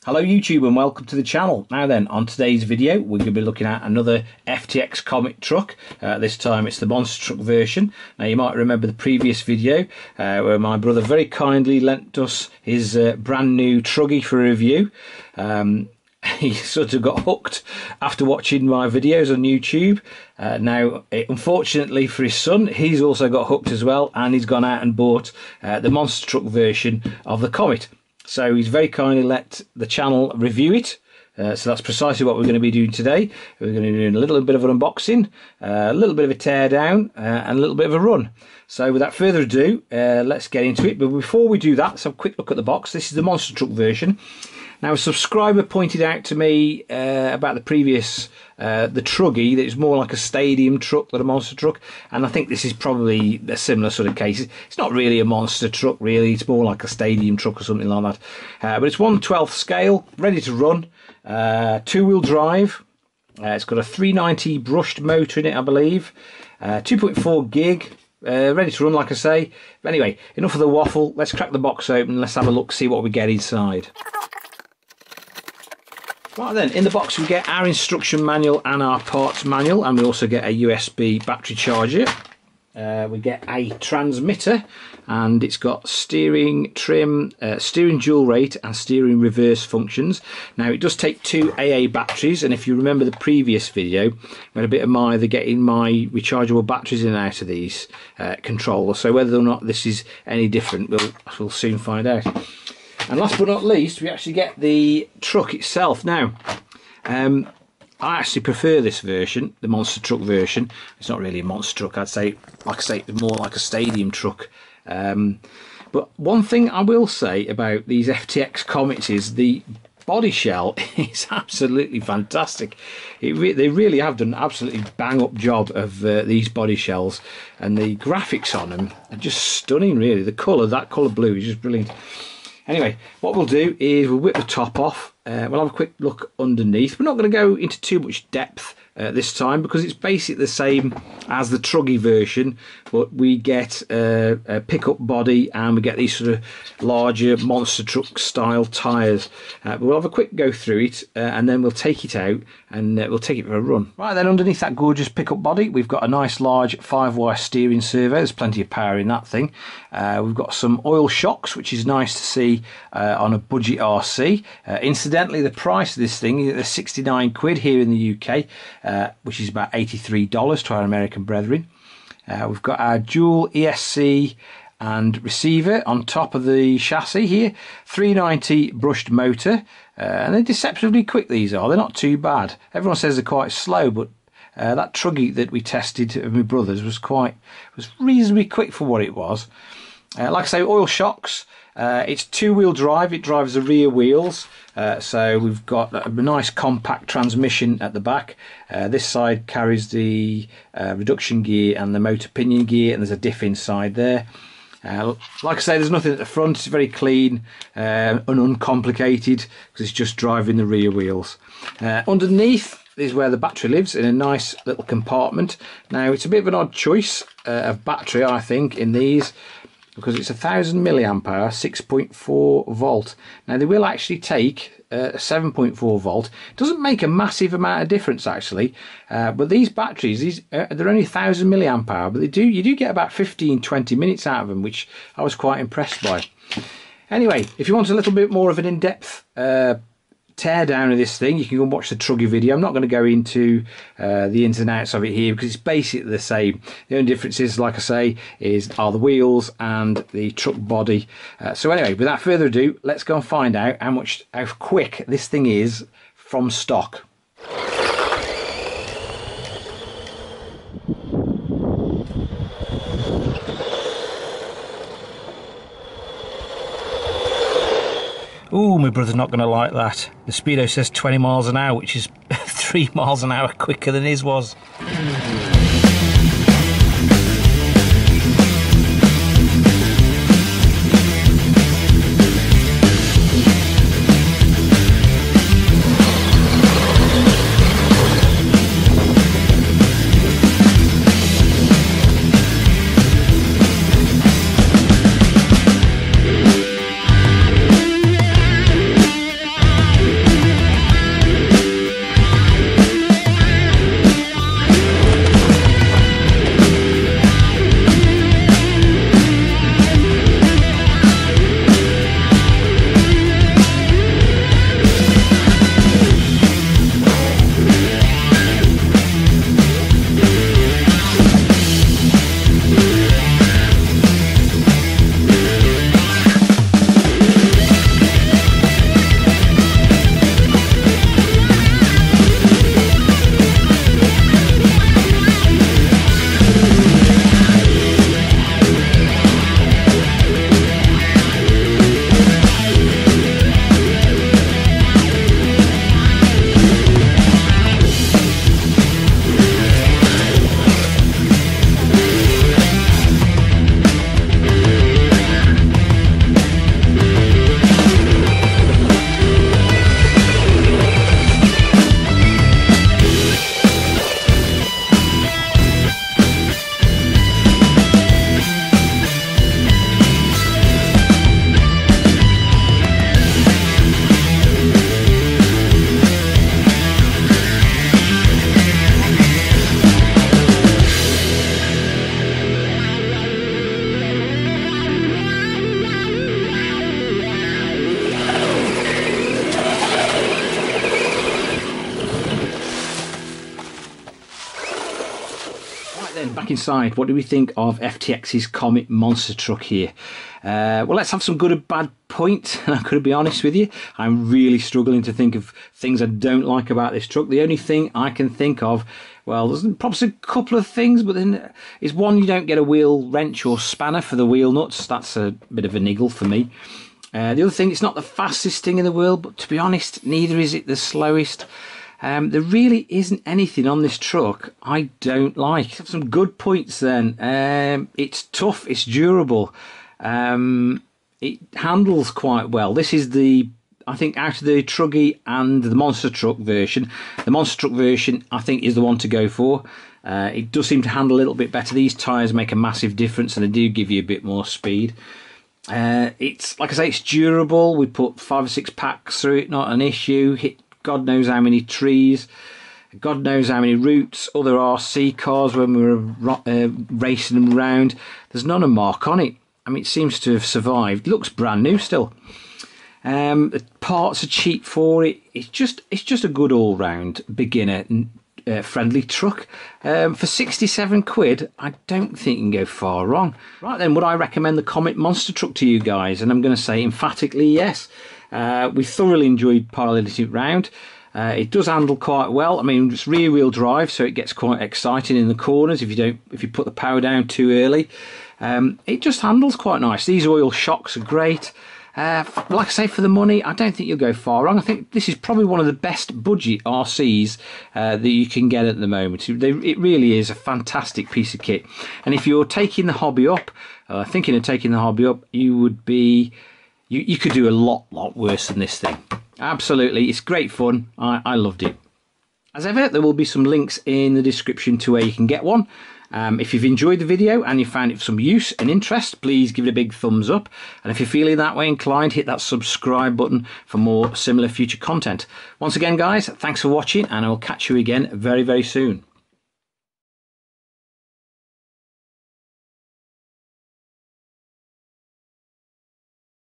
Hello YouTube and welcome to the channel. Now then, on today's video we're going to be looking at another FTX Comet truck. This time it's the monster truck version. Now you might remember the previous video where my brother very kindly lent us his brand new truggy for review. He sort of got hooked after watching my videos on YouTube. Now, unfortunately for his son, he's also got hooked as well, and he's gone out and bought the monster truck version of the Comet. So he's very kindly let the channel review it. So that's precisely what we're going to be doing today. We're going to be doing a little bit of an unboxing, a little bit of a tear down, and a little bit of a run. So without further ado, let's get into it. But before we do that, let's have a quick look at the box. This is the monster truck version. Now, a subscriber pointed out to me about the previous, the truggy, that it's more like a stadium truck than a monster truck, and I think this is probably a similar sort of case. It's not really a monster truck, really. It's more like a stadium truck or something like that. But it's 1/12 scale, ready to run, two-wheel drive. It's got a 390 brushed motor in it, I believe, 2.4 gig. Ready to run, like I say. But anyway, enough of the waffle. Let's crack the box open. Let's have a look, see what we get inside. Right then, in the box we get our instruction manual and our parts manual, and we also get a USB battery charger. We get a transmitter, and it's got steering trim, steering dual rate and steering reverse functions. Now it does take two AA batteries, and if you remember the previous video, we had a bit of either getting my rechargeable batteries in and out of these controllers, so whether or not this is any different we'll soon find out. And last but not least, we actually get the truck itself. Now, I actually prefer this version, the monster truck version. It's not really a monster truck, I'd say, like I say, more like a stadium truck. But one thing I will say about these FTX Comets is the body shell is absolutely fantastic. They really have done an absolutely bang-up job of these body shells, and the graphics on them are just stunning, really. The colour, that colour blue, is just brilliant. Anyway, what we'll do is we'll whip the top off. We'll have a quick look underneath. We're not going to go into too much depth this time, because it's basically the same as the truggy version, but we get a pickup body and we get these sort of larger monster truck style tyres. But we'll have a quick go through it and then we'll take it out and we'll take it for a run. Right then, underneath that gorgeous pickup body we've got a nice large 5-wire steering servo. There's plenty of power in that thing. We've got some oil shocks, which is nice to see on a budget RC. Incidentally, the price of this thing is 69 quid here in the UK, which is about $83 to our American brethren. We've got our dual ESC and receiver on top of the chassis here, 390 brushed motor, and they're deceptively quick, these are. They're not too bad. Everyone says they're quite slow, but that truggy that we tested with my brothers was reasonably quick for what it was. Like I say, oil shocks. It's two-wheel drive. It drives the rear wheels, so we've got a nice compact transmission at the back. This side carries the reduction gear and the motor pinion gear, and there's a diff inside there. Like I say, there's nothing at the front. It's very clean and uncomplicated, because it's just driving the rear wheels. Underneath is where the battery lives, in a nice little compartment. Now, it's a bit of an odd choice of battery, I think, in these, because it's 1000 milliampere, 6.4 volt. Now they will actually take 7.4 volt. Doesn't make a massive amount of difference actually, but these batteries, they're only 1000 milliampere, but you do get about 15-20 minutes out of them, which I was quite impressed by. Anyway, if you want a little bit more of an in-depth tear down of this thing, you can go and watch the truggy video. I'm not going to go into the ins and outs of it here, because it's basically the same. The only difference is, like I say, are the wheels and the truck body. So anyway, without further ado, let's go and find out how quick this thing is from stock. Ooh, my brother's not going to like that. The speedo says 20 miles an hour, which is 3 miles an hour quicker than his was. back inside. What do we think of FTX's Comet monster truck here? Well, let's have some good and bad points. And I'm going to be honest with you, I'm really struggling to think of things I don't like about this truck. The only thing I can think of, well, there's probably a couple of things, but then is one, you don't get a wheel wrench or spanner for the wheel nuts. That's a bit of a niggle for me. The other thing, it's not the fastest thing in the world, but to be honest, neither is it the slowest. There really isn't anything on this truck I don't like. Some good points then. It's tough, it's durable. It handles quite well. This is the, I think, out of the Truggy and the monster truck version, the monster truck version I think is the one to go for. It does seem to handle a little bit better. These tyres make a massive difference and they do give you a bit more speed. It's, like I say, it's durable. We put 5 or 6 packs through it, not an issue. Hit God knows how many trees, God knows how many routes, other RC cars when we were racing them around. There's not a mark on it. I mean, it seems to have survived. It looks brand new still. The parts are cheap for it. It's just a good all-round beginner friendly truck. For 67 quid, I don't think you can go far wrong. Right then, would I recommend the Comet monster truck to you guys? And I'm going to say emphatically yes. We thoroughly enjoyed piloting it round. It does handle quite well. I mean, it's rear-wheel drive, so it gets quite exciting in the corners if you put the power down too early. It just handles quite nice. These oil shocks are great. Like I say, for the money, I don't think you'll go far wrong. I think this is probably one of the best budget RCs that you can get at the moment. It really is a fantastic piece of kit. And if you're taking the hobby up, thinking of taking the hobby up, you would be... You could do a lot worse than this thing. Absolutely, it's great fun. I loved it. As ever, there will be some links in the description to where you can get one. If you've enjoyed the video and you found it of some use and interest, please give it a big thumbs up. And if you're feeling that way inclined, hit that subscribe button for more similar future content. Once again, guys, thanks for watching, and I will catch you again very, very soon.